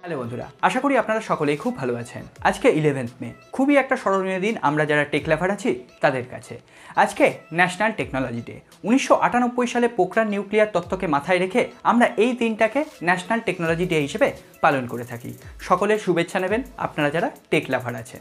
Hello বন্ধুরা, আশা করি আপনারা সকলেই খুব ভালো আছেন। আজকে 11th মে, খুবই একটা স্মরণীয় দিন আমরা যারা টেক লাভার আছি তাদের কাছে। আজকে ন্যাশনাল টেকনোলজি ডে। 1998 সালে পোখরান নিউক্লিয়ার তত্ত্বকে মাথায় রেখে আমরা এই দিনটাকে ন্যাশনাল টেকনোলজি ডে হিসেবে পালন করে থাকি। সকলের শুভেচ্ছা নেবেন আপনারা যারা টেক লাভার আছেন।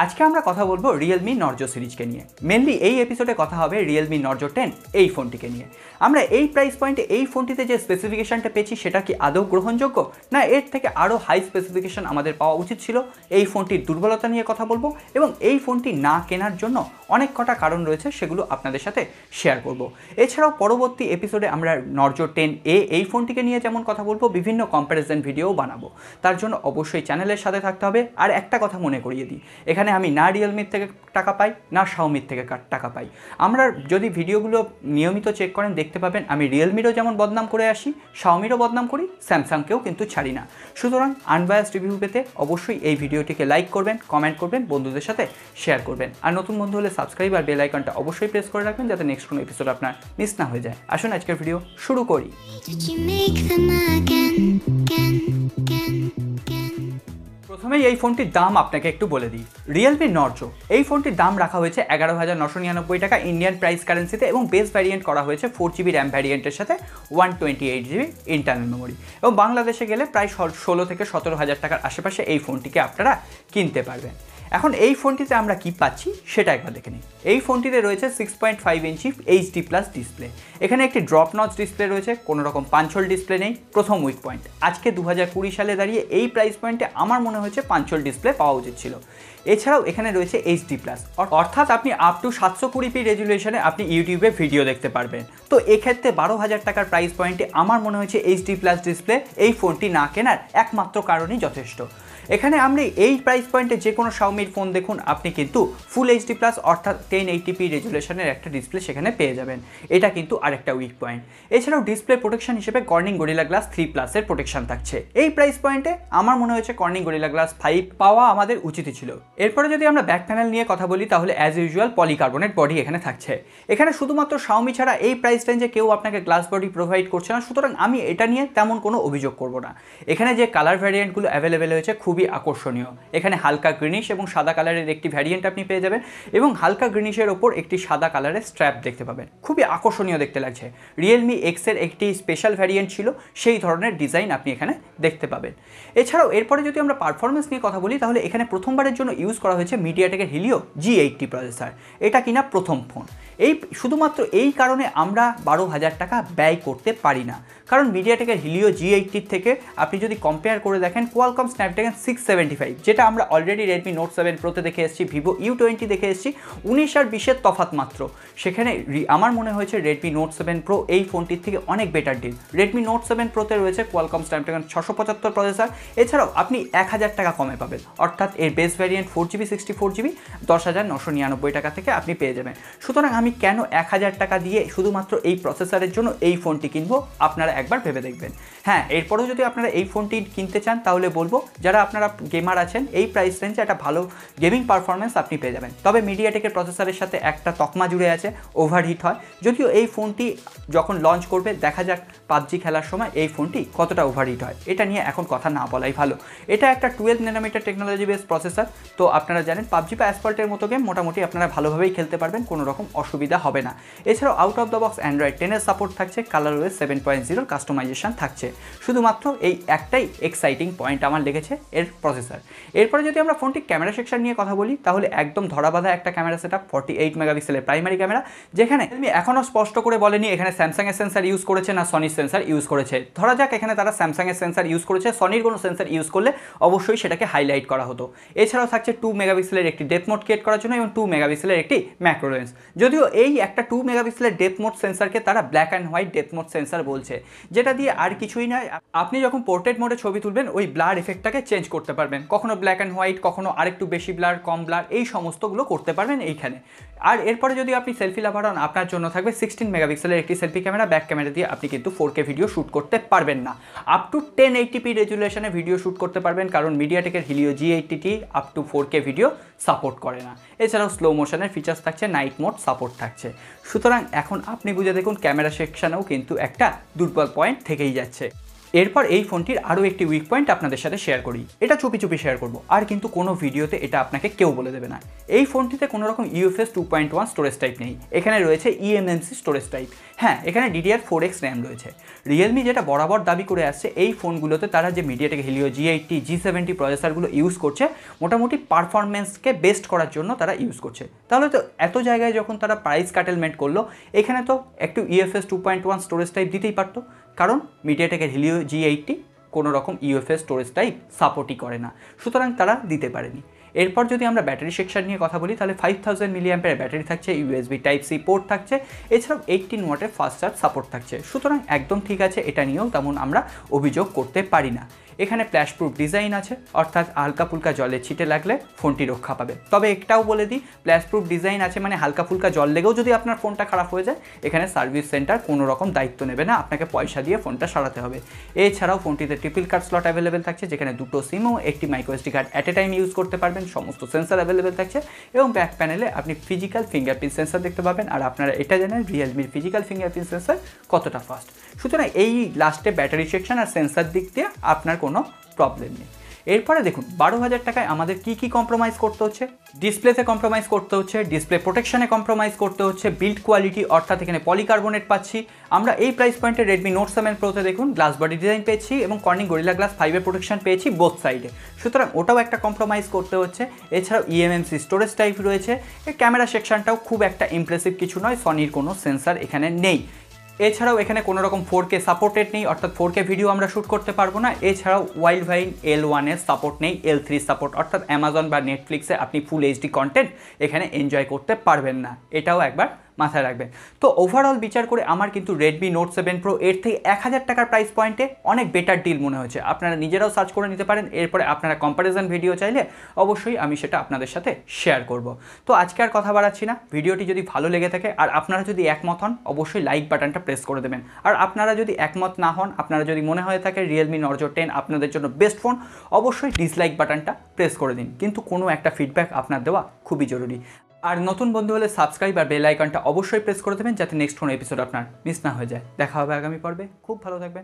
আজকে আমরা কথা বলবো রিয়েলমি নর্জো সিরিজকে নিয়ে। মেনলি এই এপিসোডে কথা হবে রিয়েলমি নর্জো 10 এই ফোনটিকে নিয়ে। আমরা এই প্রাইস পয়েন্টে এই ফোনটিতে যে স্পেসিফিকেশনটা পেয়েছি সেটা কি আদৌ গ্রহণযোগ্য, না এর থেকে আরও হাই স্পেসিফিকেশন আমাদের পাওয়া উচিত ছিল? এই ফোনটির দুর্বলতা নিয়ে কথা বলবো এবং এই ফোনটি না কেনার জন্য অনেক কটা কারণ রয়েছে, সেগুলো আপনাদের সাথে শেয়ার করব। এছাড়াও পরবর্তী এপিসোডে আমরা নর্জো 10A এই ফোনটিকে নিয়ে যেমন কথা বলবো, বিভিন্ন কম্প্যারিজন ভিডিও বানাবো। তার জন্য অবশ্যই চ্যানেলের সাথে থাকতে হবে। আর একটা কথা মনে করিয়ে দিই, এখানে আমি না রিয়েলমির থেকে টাকা পাই না শাওমির থেকে টাকা পাই। আমরা যদি ভিডিওগুলো নিয়মিত চেক করেন দেখতে পাবেন আমি রিয়েলমিরও যেমন বদনাম করে আসি, শাওমিরও বদনাম করি, স্যামসাংকেও কিন্তু ছাড়ি না। সুতরাং আনবায়াসড রিভিউ পেতে অবশ্যই এই ভিডিওটিকে লাইক করবেন, কমেন্ট করবেন, বন্ধুদের সাথে শেয়ার করবেন। আর নতুন বন্ধু হলে সাবস্ক্রাইব আর বেল আইকনটা অবশ্যই প্রেস করে রাখবেন যাতে নেক্সট কোনো এপিসোড আপনার মিস না হয়ে যায়। আসুন আজকের ভিডিও শুরু করি। প্রথমেই এই ফোনটির দাম আপনাকে একটু বলে দিই। রিয়েলমি নর্জো এই ফোনটির দাম রাখা হয়েছে 11,999 টাকা ইন্ডিয়ান প্রাইস কারেন্সিতে এবং বেস ভ্যারিয়েন্ট করা হয়েছে 4GB র্যাম ভ্যারিয়েন্টের সাথে 128GB ইন্টারনাল মেমোরি, এবং বাংলাদেশে গেলে প্রায় 16 থেকে 17,000 টাকার আশেপাশে এই ফোনটিকে আপনারা কিনতে পারবেন। এখন এই ফোনটিতে আমরা কি পাচ্ছি সেটা একবার দেখে নিই। এই ফোনটিতে রয়েছে 6.5 ইঞ্চি HD+ ডিসপ্লে। এখানে একটি ড্রপ নচ ডিসপ্লে রয়েছে, কোনো রকম পাঞ্চল ডিসপ্লে নেই। প্রথম উইক পয়েন্ট, আজকে 2020 সালে দাঁড়িয়ে এই প্রাইস পয়েন্টে আমার মনে হয়েছে পাঞ্চল ডিসপ্লে পাওয়া উচিত ছিল। এছাড়াও এখানে রয়েছে HD+, অর্থাৎ আপনি আপ টু 720p রেজুলেশনে আপনি ইউটিউবে ভিডিও দেখতে পারবেন। তো এক্ষেত্রে 12,000 টাকার প্রাইস পয়েন্টে আমার মনে হয়েছে HD+ ডিসপ্লে এই ফোনটি না কেনার একমাত্র কারণই যথেষ্ট। এখানে আপনি এই প্রাইস পয়েন্টে যে কোনো শাওমির ফোন দেখুন, আপনি কিন্তু ফুল HD+ অর্থাৎ 1080p রেজুলেশনের একটা ডিসপ্লে সেখানে পেয়ে যাবেন। এটা কিন্তু আরেকটা উইক পয়েন্ট। এছাড়াও ডিসপ্লে প্রোটেকশন হিসেবে কর্নিং গরিলা গ্লাস 3+ এর প্রোটেকশন থাকছে। এই প্রাইস পয়েন্টে আমার মনে হয়েছে কর্নিং গরিলা গ্লাস 5 পাওয়া আমাদের উচিতই ছিল। এরপরে যদি আমরা ব্যাক প্যানেল নিয়ে কথা বলি তাহলে অ্যাজ ইউজুয়াল পলিকার্বনেট বডি এখানে থাকছে। এখানে শুধুমাত্র শাওমি ছাড়া এই প্রাইস রেঞ্জে কেউ আপনাকে গ্লাস বডি প্রোভাইড করছে না, সুতরাং আমি এটা নিয়ে তেমন কোনো অভিযোগ করব না। এখানে যে কালার ভ্যারিয়েন্টগুলো অ্যাভেলেবেল হয়েছে খুবই আকর্ষণীয়। এখানে হালকা গ্রিনিশ এবং সাদা কালারের একটি ভ্যারিয়েন্ট আপনি পেয়ে যাবেন, এবং হালকা গ্রিনিশের ওপর একটি সাদা কালারের স্ট্র্যাপ দেখতে পাবেন। খুবই আকর্ষণীয় দেখতে লাগছে। রিয়েলমি এক্সের একটি স্পেশাল ভ্যারিয়েন্ট ছিল, সেই ধরনের ডিজাইন আপনি এখানে দেখতে পাবেন। এছাড়াও এরপরে যদি আমরা পারফরমেন্স নিয়ে কথা বলি তাহলে এখানে প্রথমবারের জন্য ইউজ করা হয়েছে মিডিয়াটেকের হিলিও G80 প্রসেসর। এটা কিনা প্রথম ফোন। শুধুমাত্র এই কারণে আমরা 12,000 টাকা ব্যয় করতে পারি না, কারণ মিডিয়াটেকের হিলিও G80 থেকে আপনি যদি কম্পেয়ার করে দেখেন কোয়ালকম স্ন্যাপড্রাগন 675, যেটা আমরা অলরেডি রেডমি নোট 7 প্রোতে দেখে এসেছি, ভিভো U20 দেখে এসেছি, 19 আর 20-এর তফাৎ মাত্র। সেখানে আমার মনে হয়েছে রেডমি নোট 7 প্রো এই ফোনটির থেকে অনেক বেটার ডিল। রেডমি নোট 7 প্রোতে রয়েছে কোয়ালকম স্ন্যাপড্রাগন 675 প্রসেসর। এছাড়াও আপনি 1,000 টাকা কমে পাবেন, অর্থাৎ এর বেস ভ্যারিয়েন্ট 4GB 64GB 10,999 টাকা থেকে আপনি পেয়ে যাবেন। সুতরাং আমি কেন 1,000 টাকা দিয়ে শুধুমাত্র এই প্রসেসরের জন্য এই ফোনটি কিনবো, আপনারা একবার ভেবে দেখবেন। হ্যাঁ, এরপরেও যদি আপনারা এই ফোনটি কিনতে চান তাহলে বলবো যারা আপনারা গেমার আছেন এই প্রাইস রেঞ্জে একটা ভালো গেমিং পারফরমেন্স আপনি পেয়ে যাবেন। তবে মিডিয়াটেকের প্রসেসরের সাথে একটা তকমা জুড়ে আছে, ওভারহিট হয়। যদিও এই ফোনটি যখন লঞ্চ করবে দেখা যাক পাবজি খেলার সময় এই ফোনটি কতটা ওভারহিট হয়, এটা নিয়ে এখন কথা না বলাই ভালো। এটা একটা 12 nanometer টেকনোলজি বেস প্রসেসর। তো আপনারা জানেন পাবজি বা অ্যাসফল্টের মতো গেম মোটামুটি আপনারা ভালোভাবেই খেলতে পারবেন, কোনো রকম অসুবিধা হবে না। এছাড়াও out of the box Android 10 এর সাপোর্ট থাকছে, কালারওয়েজ 7.0 কাস্টমাইজেশন থাকছে। শুধুমাত্র এই একটাই এক্সাইটিং পয়েন্ট আমার লেগেছে এর প্রসেসর। এরপরে যদি আমরা ফোনটি ক্যামেরা সেকশন নিয়ে কথা বলি তাহলে একদম ধরাবাঁধা একটা ক্যামেরা সেটআপ, 48 মেগাপিক্সেলের প্রাইমারি ক্যামেরা, যেখানে আমি এখনও স্পষ্ট করে বলেনি এখানে স্যামসাং এর সেন্সার ইউজ করেছে না সনির সেন্সার ইউজ করেছে। ধরা যাক এখানে তারা স্যামসাং এর সেন্সার ইউজ করেছে, সনির কোনো সেন্সার ইউজ করলে অবশ্যই সেটাকে হাইলাইট করা হতো। এছাড়াও থাকছে 2 মেগাপিক্সেলের একটি ডেপথ মোড ক্রিয়েট করার জন্য এবং 2 মেগাপিক্সেলের একটি ম্যাক্রো লেন্স। যদিও এই একটা 2 মেগাপিক্সেলের ডেপথ মোড সেন্সারকে তারা black and white depth mode sensor বলছে, যেটা দিয়ে আর কিছুই নয়, আপনি যখন পোর্ট্রেট মোডে ছবি তুলবেন ওই ব্লার এফেক্টটাকে চেঞ্জ করতে পারবেন, কখনো ব্ল্যাক অ্যান্ড হোয়াইট, কখনো আরেকটু বেশি ব্লার, কম ব্লার, এই সমস্তগুলো করতে পারবেন এইখানে। আর এরপরে যদি আপনি সেলফি লাভার হন আপনার জন্য থাকবে 16 মেগাপিক্সেলের একটি সেলফি ক্যামেরা। ব্যাক ক্যামেরা দিয়ে আপনি কিন্তু 4K ভিডিও শ্যুট করতে পারবেন না, আপ টু 1080p রেজুলেশনে ভিডিও শ্যুট করতে পারবেন, কারণ মিডিয়াটেকের Helio G80 up to 4K video support করে না। এছাড়াও স্লো মোশনের ফিচার্স থাকছে, নাইট মোড সাপোর্ট থাকছে। সুতরাং এখন আপনি বুঝে দেখুন ক্যামেরা সেকশনেও কিন্তু একটা দুর্বল পয়েন্ট থেকেই যাচ্ছে। এরপর এই ফোনটির আরও একটি উইক পয়েন্ট আপনাদের সাথে শেয়ার করি। এটা চুপি চুপি শেয়ার করব, আর কিন্তু কোনো ভিডিওতে এটা আপনাকে কেউ বলে দেবে না। এই ফোনটিতে কোনো রকম UFS 2.1 স্টোরেজ টাইপ নেই, এখানে রয়েছে eMMC স্টোরেজ টাইপ। হ্যাঁ, এখানে DDR4X র্যাম রয়েছে। রিয়েলমি যেটা বরাবর দাবি করে আসছে এই ফোনগুলোতে তারা যে MediaTek Helio G80 G70 প্রসেসরগুলো use করছে মোটামুটি পারফরমেন্সকে বেস্ট করার জন্য তারা ইউজ করছে। তাহলে তো এত জায়গায় যখন তারা প্রাইস কাটেলমেন্ট করলো, এখানে তো একটু UFS 2.1 স্টোরেজ টাইপ দিতেই পারতো, কারণ মিডিয়াটেকের হেলিও G80 কোনো রকম UFS স্টোরেজ টাইপ সাপোর্টই করে না, সুতরাং তারা দিতে পারেনি। এরপর যদি আমরা ব্যাটারি সেকশন নিয়ে কথা বলি, তাহলে 5000 mAh ব্যাটারি থাকছে, USB Type-C পোর্ট থাকছে, এছাড়াও 18 ওয়াটের ফাস্ট চার্জ সাপোর্ট থাকছে, সুতরাং একদম ঠিক আছে, এটা নিয়েও তেমন আমরা অভিযোগ করতে পারি না। এখানে ফ্ল্যাশ প্রুফ ডিজাইন আছে, অর্থাৎ হালকা ফুলকা জলে ছিটে লাগলে ফোনটি রক্ষা পাবে। তবে একটাও বলে দিই, ফ্ল্যাশ প্রুফ ডিজাইন আছে মানে হালকা ফুলকা জল লেগেও যদি আপনার ফোনটা খারাপ হয়ে যায়, এখানে সার্ভিস সেন্টার কোনো রকম দায়িত্ব নেবে না, আপনাকে পয়সা দিয়ে ফোনটা সারাতে হবে। এছাড়াও ফোনটিতে ট্রিপল কার্ড স্লট অ্যাভেলেবেল থাকছে, যেখানে দুটো সিম ও একটি microSD card at a time use করতে পারবেন। সমস্ত সেন্সার অ্যাভেলেবেল থাকছে এবং ব্যাক প্যানেলে আপনি ফিজিক্যাল ফিঙ্গারপ্রিন্ট সেন্সার দেখতে পাবেন। আর আপনারা এটা জানেন রিয়েলমির ফিজিক্যাল ফিঙ্গারপ্রিন্ট সেন্সার কতটা ফাস্ট, সুতরাং এই লাস্টে ব্যাটারি সেকশন আর সেন্সার দিক দিয়ে আপনার কোনো প্রবলেম নেই। এরপরে দেখুন 12,000 টাকায় আমাদের কি কম্প্রোমাইজ করতে হচ্ছে। ডিসপ্লেতে কম্প্রোমাইজ করতে হচ্ছে, ডিসপ্লে প্রোটেকশনে কম্প্রোমাইজ করতে হচ্ছে, বিল্ড কোয়ালিটি অর্থাৎ এখানে পলিকার্বনেট পাচ্ছি আমরা। এই প্রাইস পয়েন্টে রেডমি নোট 7 প্রোতে দেখুন গ্লাস বডি ডিজাইন পেয়েছি এবং কর্নিং গরিলা গ্লাস 5-এর প্রোটেকশন পেয়েছি বোথ সাইডে, সুতরাং ওটাও একটা কম্প্রোমাইজ করতে হচ্ছে। এছাড়াও eMMC স্টোরেজ টাইপ রয়েছে। ক্যামেরা সেকশনটাও খুব একটা ইমপ্রেসিভ কিছু নয়, সনির কোনো সেন্সার এখানে নেই। এছাড়াও এখানে কোনো রকম 4K সাপোর্টেড নেই, অর্থাৎ 4K ভিডিও আমরা শ্যুট করতে পারবো না। এছাড়াও ওয়াইল্ডভাইন L1 এর সাপোর্ট নেই, L3 সাপোর্ট, অর্থাৎ অ্যামাজন বা নেটফ্লিক্সে আপনি ফুল HD কন্টেন্ট এখানে এনজয় করতে পারবেন না, এটাও একবার মাথায় রাখবেন। তো ওভারঅল বিচার করে আমার কিন্তু রেডমি নোট 7 প্রো এর থেকে 1000 টাকার প্রাইস পয়েন্টে অনেক বেটার ডিল মনে হয়েছে। আপনারা নিজেরাও সার্চ করে নিতে পারেন, এরপরে আপনারা কম্প্যারিজন ভিডিও চাইলে অবশ্যই আমি সেটা আপনাদের সাথে শেয়ার করব। তো আজকে আর কথা বাড়াচ্ছি না, ভিডিওটি যদি ভালো লেগে থাকে আর আপনারা যদি একমত হন অবশ্যই লাইক বাটনটা প্রেস করে দেবেন। আর আপনারা যদি একমত না হন, আপনারা যদি মনে হয়ে থাকে রিয়েলমি নর্জো 10 আপনাদের জন্য বেস্ট ফোন, অবশ্যই ডিসলাইক বাটনটা প্রেস করে দিন, কিন্তু কোনো একটা ফিডব্যাক আপনার দেওয়া খুবই জরুরি। আর নতুন বন্ধু হলে সাবস্ক্রাইব আর বেল আইকনটা অবশ্যই প্রেস করে দেবেন, যাতে নেক্সট কোনো এপিসোড আপনার মিস না হয়ে যায়। দেখা হবে আগামী পর্বে, খুব ভালো থাকবেন।